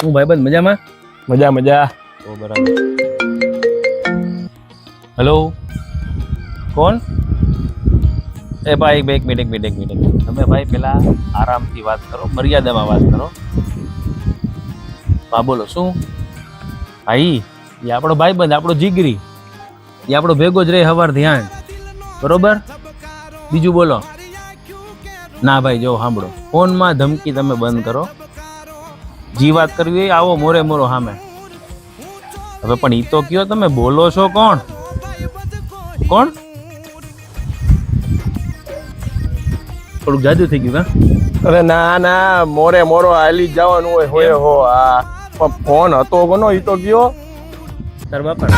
હું ભાઈબંધ મજામાં? મજા મજા. ઓ બરાબર. હેલો, કોણ? એ ભાઈ એક મિનિટ. તમે ભાઈ પેલા આરામથી વાત કરો, મર્યાદામાં વાત કરો. હા બોલો, શું? ભાઈ એ આપણો ભાઈબંધ, આપણો જીગરી, એ આપણો ભેગો જ રહે હવાર ધ્યાન, બરોબર? બીજું બોલો. ના ભાઈ જો સાંભળો, ફોનમાં ધમકી તમે બંધ કરો. જી વાત કરવી હોય આવો મોરે મોરો સામે. હવે પણ ઈ તો કયો, તમે બોલો છો કોણ? થોડુંક જાજુ થઈ ગયું કા? અરે ના ના, મોરે મોરો હાલી જ જવાનું હોય. હોય હો આ પણ ફોન હતો કોનો ઈ તો ગયો. તાર બાપા